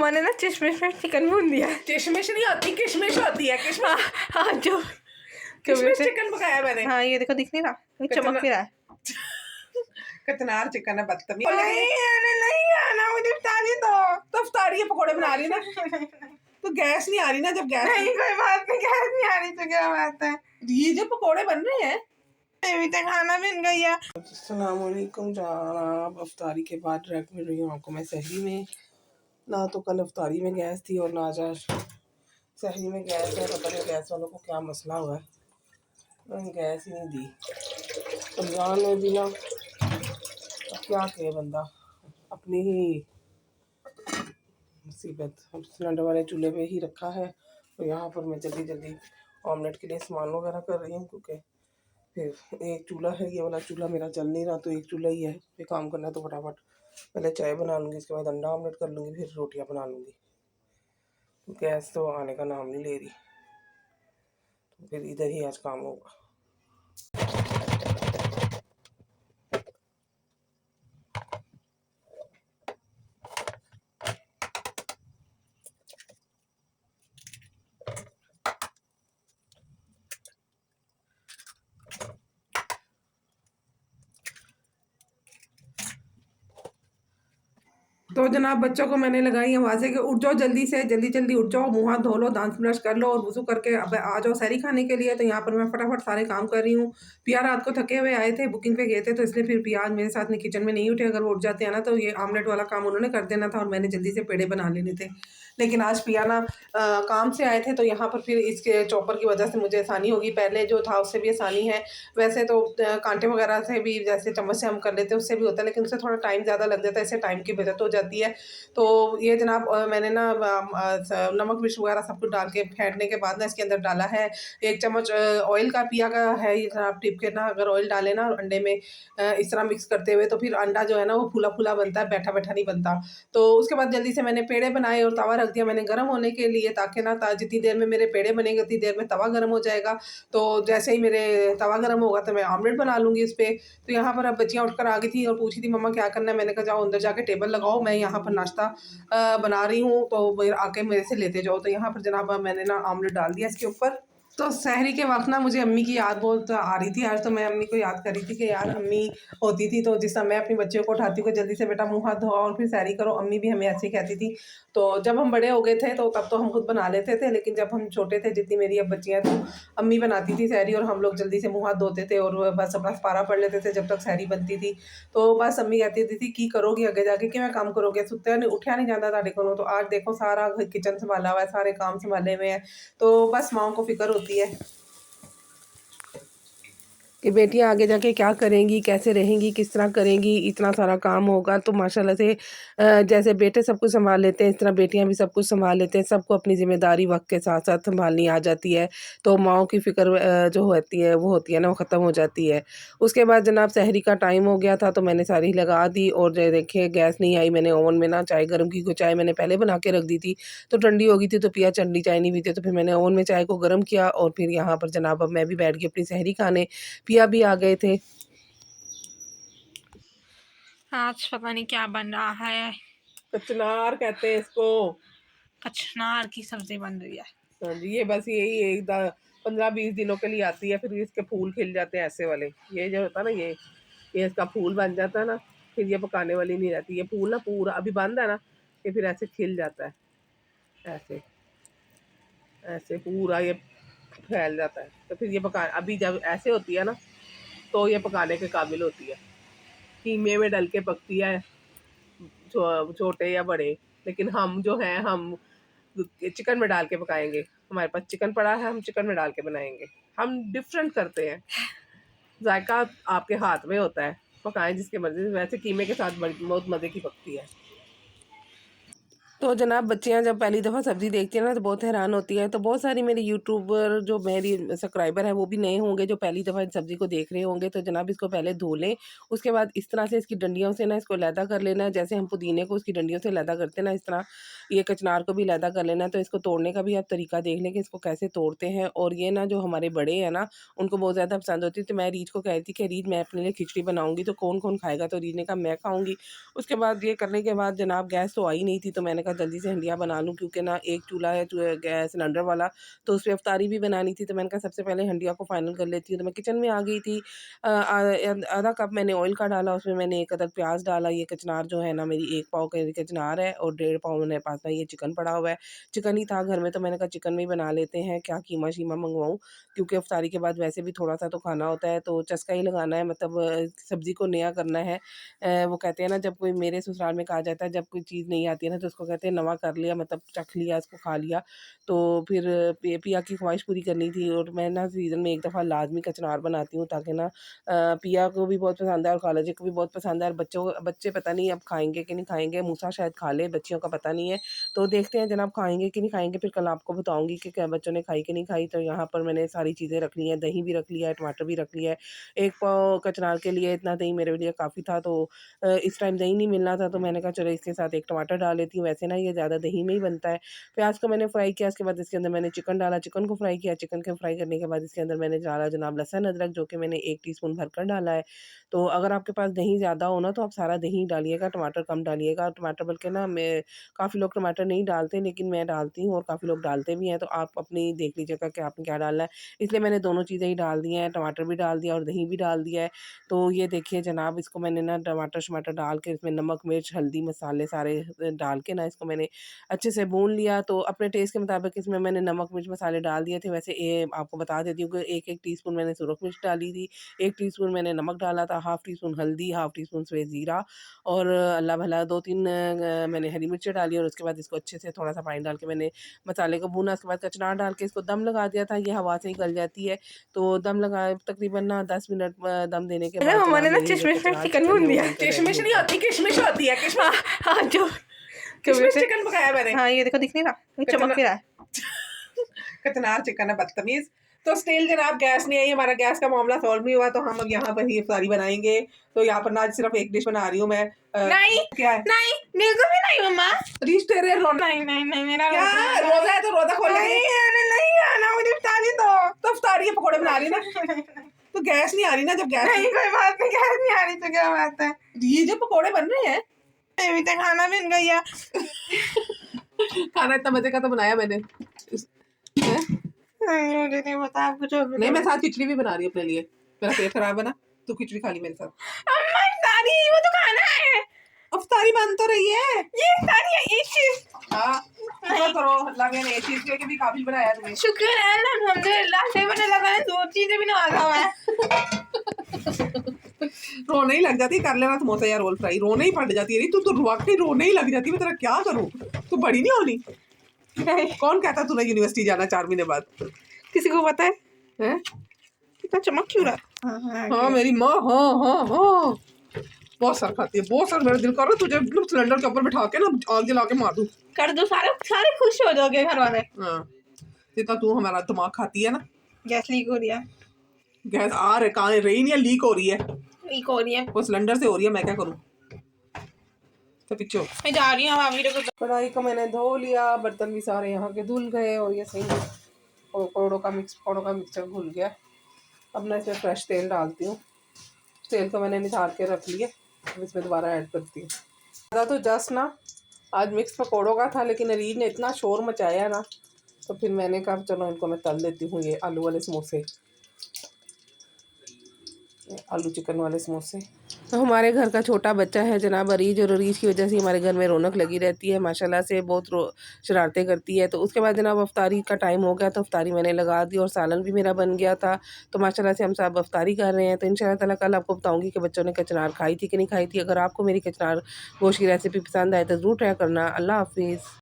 मामा ने ना चिशमिश में चिकन भून दिया। चिशमिश नहीं होती, किशमिश होती है। किशमिश हाँ जो किशमिश चिकन पकाया मैंने। हाँ ये देखो, दिख नहीं रहा, चमक भी रहा है। कचनार चिकन है, बदतमीज। नहीं आना मुझे, इफ्तारी तो इफ्तारी है, पकौड़े बना रही ना। तो गैस नहीं आ रही ना, जब गैस नहीं, कोई बात नहीं, गैस नहीं आ रही तो क्या बात है, ये जो पकौड़े बन रहे हैं अभी तक खाना बन गया। अस्सलाम वालेकुम जनाब। इफ्तारी के बाद डायरेक्ट मिल रही हूँ आपको मैं सहरी में। ना तो कल इफ्तारी में गैस थी और ना आज सहरी में गैस है। पता नहीं गैस वालों को क्या मसला हुआ है, उन्होंने गैस ही नहीं दी। रमजान में भी ना क्या करे बंदा, अपनी ही मुसीबत। हम सिलेंडर वाले चूल्हे पे ही रखा है, तो यहाँ पर मैं जल्दी जल्दी ऑमलेट के लिए सामान वगैरह कर रही हूँ, क्योंकि फिर एक चूल्हा है, ये वाला चूल्हा मेरा चल नहीं रहा, तो एक चूल्हा ही है फिर काम करना है। तो फटाफट पहले चाय बना लूँगी, इसके बाद अंडा ऑमलेट कर लूँगी, फिर रोटियाँ बना लूँगी। तो गैस तो आने का नाम नहीं ले रही, तो फिर इधर ही आज काम होगा। तो जनाब बच्चों को मैंने लगाई आवाज़ें कि उठ जाओ जल्दी से, जल्दी जल्दी उठ जाओ, मुँह हाथ धो लो, दांत ब्रश कर लो और वज़ू करके अब आ जाओ सहरी खाने के लिए। तो यहाँ पर मैं फटाफट सारे काम कर रही हूँ। पिया रात को थके हुए आए थे, बुकिंग पे गए थे, तो इसलिए फिर पिया आज मेरे साथ में किचन में नहीं उठे। अगर वो उठ जाते हैं ना तो ये आमलेट वाला काम उन्होंने कर देना था और मैंने जल्दी से पेड़े बना लेने थे। लेकिन आज पिया ना काम से आए थे, तो यहाँ पर फिर इसके चॉपर की वजह से मुझे आसानी होगी। पहले जो था उससे भी आसानी है, वैसे तो कांटे वगैरह से भी जैसे चम्मच से हम कर लेते हैं उससे भी होता है, लेकिन उससे थोड़ा टाइम ज़्यादा लग जाता है, इससे टाइम की बचत हो जाती है। तो ये जनाब मैंने ना नमक मिर्च वगैरह सब कुछ डाल के फेंटने के बाद ना इसके अंदर डाला है 1 चम्मच ऑयल का। पिया का है ये जनाब टिप के ना, अगर ऑयल डाले ना अंडे में इस तरह मिक्स करते हुए, तो फिर अंडा जो है ना वो फूला फूला बनता है, बैठा बैठा नहीं बनता। तो उसके बाद जल्दी से मैंने पेड़े बनाए और तवा रख दिया मैंने गर्म होने के लिए, ताकि ना जितनी देर में मेरे पेड़े बनेंगे उतनी देर में तवा गर्म हो जाएगा। तो जैसे ही मेरे तवा गर्म होगा तो मैं ऑमलेट बना लूँगी इस पर। तो यहाँ पर अब बच्चियाँ उठकर आ गई थी और पूछी थी मम्मा क्या करना है। मैंने कहा जाओ अंदर जाके टेबल लगाओ, मैं यहाँ पर नाश्ता बना रही हूँ, तो आके मेरे से लेते जाओ। तो यहाँ पर जनाब मैंने ना ऑमलेट डाल दिया इसके ऊपर। तो सहरी के वक्त ना मुझे अम्मी की याद बहुत आ रही थी आज। तो मैं अम्मी को याद कर रही थी कि यार अम्मी होती थी तो जिस समय मैं अपनी बच्चियों को उठाती हूँ कि जल्दी से बेटा मुंह हाथ धोआ और फिर सहरी करो, अम्मी भी हमें ऐसे ही कहती थी। तो जब हम बड़े हो गए थे तो तब तो हम खुद बना लेते थे, लेकिन जब हम छोटे थे, जितनी मेरी अब बच्चियाँ, तो अम्मी बनाती थी सहरी और हम लोग जल्दी से मुँह हाथ धोते थे और बस अपना पारा पढ़ लेते थे जब तक सहरी बनती थी। तो बस अम्मी कहती थी की करोगी अगे जाके, कि मैं काम करोगे, सुत्या नहीं उठा नहीं जाता ताड़े को। तो आज देखो सारा किचन संभाला हुआ है, सारे काम संभाले हुए हैं। तो बस माओ को फिक्र होती है कि बेटियां आगे जाके क्या करेंगी, कैसे रहेंगी, किस तरह करेंगी, इतना सारा काम होगा। तो माशाल्लाह से जैसे बेटे सब कुछ संभाल लेते हैं, इस तरह बेटियां भी सब कुछ संभाल लेते हैं। सबको अपनी ज़िम्मेदारी वक्त के साथ साथ संभालनी आ जाती है, तो माओं की फ़िक्र जो होती है वो होती है ना, वो ख़त्म हो जाती है। उसके बाद जनाब सहरी का टाइम हो गया था, तो मैंने सारी लगा दी और देखिए गैस नहीं आई। मैंने ओवन में ना चाय गर्म की, को चाय मैंने पहले बना के रख दी थी, तो ठंडी हो गई थी, तो पिया ठंडी चाय नहीं पीते, तो फिर मैंने ओवन में चाय को गर्म किया और फिर यहाँ पर जनाब अब मैं भी बैठ गई अपनी सहरी खाने। पिया भी आ गए थे। आज पता नहीं क्या बन रहा है, कचनार कहते हैं इसको, कचनार की सब्जी बन रही है। हाँ जी, ये बस यही एक 15-20 दिनों के लिए आती है, फिर इसके फूल खिल जाते हैं ऐसे वाले। ये जो होता है ना, ये इसका फूल बन जाता है ना, फिर ये पकाने वाली नहीं रहती। ये फूल ना पूरा अभी बंद है ना, ये फिर ऐसे खिल जाता है, ऐसे ऐसे पूरा ये फैल जाता है। तो फिर ये पका, अभी जब ऐसे होती है ना तो ये पकाने के काबिल होती है। कीमे में डल के पकती है, छोटे या बड़े। लेकिन हम जो हैं, हम चिकन में डाल के पकाएंगे। हमारे पास चिकन पड़ा है, हम चिकन में डाल के बनाएंगे। हम डिफरेंट करते हैं, जायका आपके हाथ में होता है, पकाएं जिसके मर्जी। वैसे कीमे के साथ बहुत मज़े की पकती है। तो जनाब बच्चियां जब पहली दफ़ा सब्ज़ी देखती हैं ना तो बहुत हैरान होती है। तो बहुत सारी मेरी यूट्यूबर जो मेरी सब्सक्राइबर है वो भी नए होंगे जो पहली दफ़ा सब्ज़ी को देख रहे होंगे। तो जनाब इसको पहले धो लें, उसके बाद इस तरह से इसकी डंडियों से ना इसको लैदा कर लेना है, जैसे हम पुदीने को उसकी डंडियों से लैदा करते हैं ना, इस तरह ये कचनार को भी लैदा कर लेना है। तो इसको तोड़ने का भी आप तरीका देख लें कि इसको कैसे तोड़ते हैं। और ये ना जो हमारे बड़े हैं ना उनको बहुत ज़्यादा पसंद होती है। तो मैं रीत को कह रही थी कि रीत मैं अपने लिए खिचड़ी बनाऊँगी, तो कौन कौन खाएगा। तो रीत ने कहा मैं खाऊँगी। उसके बाद ये करने के बाद जनाब गैस तो आई नहीं थी, तो मैंने कहा जल्दी से हंडिया बना लूँ, क्योंकि ना एक चूल्हा है गैस सिलेंडर वाला, तो उस पर अफ्तारी भी बनानी थी। तो मैंने कहा सबसे पहले हंडिया को फाइनल कर लेती हूँ। तो मैं किचन में आ गई थी। आधा कप मैंने ऑयल का डाला, उसमें मैंने एक अदर प्याज डाला। ये कचनार जो है ना, मेरी 1 पाव के कचनार है और 1.5 पाव मेरे पास ना ये चिकन पड़ा हुआ है। चिकन ही था घर में, तो मैंने कहा चिकन में ही बना लेते हैं, क्या कीमा शीमा मंगवाऊँ, क्योंकि अफ्तारी के बाद वैसे भी थोड़ा सा तो खाना होता है, तो चस्का ही लगाना है, मतलब सब्ज़ी को नया करना है। वो कहते हैं ना, जब कोई मेरे ससुराल में कहा जाता है जब कोई चीज़ नहीं आती है ना, तो उसको कहते हैं नवा कर लिया, मतलब चख लिया, इसको खा लिया। तो फिर पिया की ख्वाहिश पूरी करनी थी, और मैं ना सीज़न में एक दफ़ा लाज़मी कचनार बनाती हूँ, ताकि ना पिया को भी बहुत पसंद है और खाला जी को भी बहुत पसंद है। और बच्चे पता नहीं अब खाएँगे कि नहीं खाएँगे, मूसा शायद खा ले, बच्चियों का पता नहीं है। तो देखते हैं जनाब खाएँगे कि नहीं खाएँगे, फिर कल आपको बताऊँगी कि क्या बच्चों ने खाई कि नहीं खाई। तो यहाँ पर मैंने सारी चीज़ें रख ली हैं, दही भी रख लिया है, टमाटर भी रख लिया है। 1 पाव कचनार के लिए इतना दही मेरे लिए काफ़ी था, तो इस टाइम दही नहीं मिलना था, तो मैंने कहा चलो इसके साथ 1 टमाटर डाल लेती हूँ। वैसे ना ये ज़्यादा दही में ही बनता है। प्याज को मैंने फ्राई किया, इसके बाद इसके अंदर मैंने चिकन डाला, चिकन को फ्राई किया। चिकन को फ्राई करने के बाद इसके अंदर मैंने डाला जनाब लहसुन अदरक, जो कि मैंने 1 टीस्पून भरकर डाला है। तो अगर आपके पास दही ज़्यादा हो ना, तो आप सारा दही डालिएगा, टमाटर कम डालिएगा। टमाटर बल्कि ना मैं काफ़ी लोग टमाटर नहीं डालते, लेकिन मैं डालती हूँ और काफ़ी लोग डालते भी हैं, तो आप अपनी देख लीजिएगा कि आपने क्या डालना है। इसलिए मैंने दोनों चीज़ें ही डाल दी हैं, टमाटर भी डाल दिया और दही भी डाल दिया है। तो ये देखिए जनाब, इसको मैंने ना टमाटर डाल के इसमें नमक, मिर्च, हल्दी, मसाले सारे डाल के ना इसको मैंने अच्छे से भून लिया। तो अपने टेस्ट के मुताबिक इसमें मैंने नमक, मिर्च, मसाले डाल दिए थे। वैसे आपको बता देती हूँ कि 1-1 टीस्पून मैंने सुरख मिर्च डाली थी, 1 टीस्पून मैंने नमक डाला था, हाफ़ टीस्पून हल्दी, हाफ़ टीस्पून सफ़ेद ज़ीरा, और अल्लाह भला 2-3 मैंने हरी मिर्चें डाली, और उसके बाद इसको अच्छे से थोड़ा-सा पानी डाल के मैंने मसाले को भूना। उसके बाद कचनार डाल के इसको दम लगा दिया था। ये हवा से ही गल जाती है, तो दम लगा तकरीबन ना 10 मिनट दम देने के बाद मैंने ना मेरी जो चश्मे में कचनार चिकन चिकन भून है वो दिया। बनकर रेडी हो गया। किशमिश होती है, किशमिश हाँ जो किशमिश चिकन पकाया मैंने। हाँ ये देखो, दिख नहीं रहा, ये चमक भी रहा है। कचनार चिकन है, बदतमीज। तो स्टिल जनाब गैस नहीं आई, हमारा गैस का मामला सॉल्व नहीं हुआ, तो हम अब यहाँ पर ही इफ्तारी बनाएंगे। तो यहाँ पर ना आज सिर्फ एक डिश बना रही हूँ मैं। नहीं क्या है? नहीं, बिल्कुल भी नहीं मम्मा। रीच तेरे रोना। नहीं नहीं नहीं, मेरा क्या रोजा है तो रोजा खोल नहीं, नहीं आना मुझे इफ्तारी दो। तो इफ्तारी है, पकौड़े बना रही ना, तो गैस नहीं आ रही ना। जब गैस नहीं कोई बात नहीं, गैस नहीं आ रही तो क्या बात है, ये जो पकौड़े बन रहे हैं, अभी तक खाना बन गया। खाना इतना मजे का तो बनाया मैंने। नहीं मुझे नहीं पता, आप कुछ और नहीं, मैं साथ खिचड़ी भी बना रही हूँ अपने लिए, मेरा पेट खराब है ना, तो खिचड़ी खा ली मेरे साथ। अम्मा इफ्तारी वो तो खाना है, इफ्तारी बन तो रही है। ये इफ्तारी है, एक चीज। हाँ शुक्र करो अल्लाह, मैंने एक चीज के भी काबिल बनाया तुम्हें। शुक्र है अल्हम्दुलिल्लाह से, मैंने लगा 2 चीजें भी नवाजा हुआ है। रोने ही लग जाती, कर लेना समोसा या रोल फ्राई, रोने ही पड़ जाती है। तू तो वाकई रोने ही लग जाती है, मैं तेरा क्या करूँ, तू बड़ी नहीं होनी। कौन कहता तूने यूनिवर्सिटी जाना 4 महीने बाद? किसी को पता है हैं? कितना चमक क्यों रहा है? हाँ मेरी माँ, हाँ हाँ हाँ बहुत सर खाती है, बहुत सर। मेरा दिल कर रहा है तुझे सिलेंडर के ऊपर बिठा के ना आग जला के मार दूँ। कर दो, सारे सारे खुश हो जाओगे घर वाले। हाँ जितना तू हमारा दिमाग खाती है ना। गैस लीक हो रही है, गैस आ रही, कहाँ रही नहीं है, लीक हो रही है। लीक हो रही है, वो सिलेंडर से हो रही है, मैं क्या करूँ। तो पीछे हो। मैं जा रही हूँ भाभी को। कढ़ाई को मैंने धो लिया, बर्तन भी सारे यहाँ के धुल गए, और ये सही पकौड़ों का मिक्सचर घुल गया। अब मैं इसमें फ्रेश तेल डालती हूँ। तेल को मैंने निकाल के रख लिया, अब इसमें दोबारा ऐड करती हूँ। ज़्यादा तो जस्ट ना आज मिक्स पकौड़ों का था, लेकिन अरीज ने इतना शोर मचाया ना, तो फिर मैंने कहा चलो इनको मैं तल देती हूँ। ये आलू वाले समोसे, आलू चिकन वाले समोसे। तो हमारे घर का छोटा बच्चा है जनाब अरीज, और अरीज की वजह से हमारे घर में रौनक लगी रहती है माशाल्लाह से, बहुत शरारतें करती है। तो उसके बाद जनाब अफ्तारी का टाइम हो गया, तो अफ्तारी मैंने लगा दी और सालन भी मेरा बन गया था। तो माशाल्लाह से हम सब अफ्तारी कर रहे हैं। तो इंशाल्लाह ताला कल आपको बताऊंगी कि बच्चों ने कचनार खाई थी कि नहीं खाई थी। अगर आपको मेरी कचनार गोश्त की रेसिपी पसंद आए तो ज़रूर ट्राई करना। अल्लाह हाफिज़।